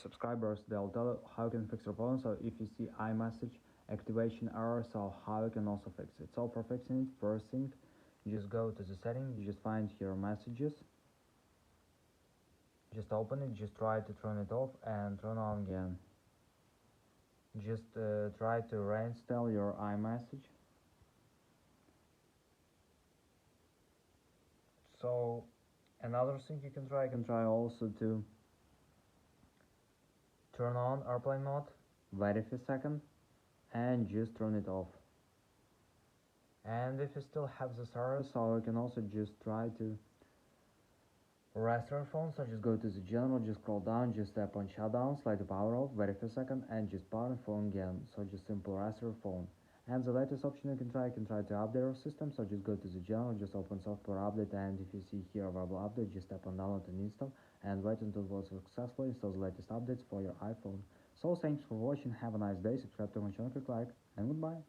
subscribers, they'll tell you how you can fix your problem. So if you see iMessage activation error, so how you can also fix it. So for fixing it, first thing, you just go to the setting, you just find here messages, just open it, just try to turn it off and turn on again. Just try to reinstall your iMessage. So another thing you can try also to turn on airplane mode, wait a few seconds and just turn it off. And if you still have this error, so you can also just try to rest your phone. So just go to the general, just scroll down, just tap on shutdown, slide the power off, wait a few seconds and just power the phone again. So just simple rest your phone. And the latest option you can try to update your system. So just go to the general, just open software update, and if you see here available update, just tap on download and install and wait until it will successfully install the latest updates for your iPhone. So thanks for watching, have a nice day, subscribe to my channel, click like, and goodbye.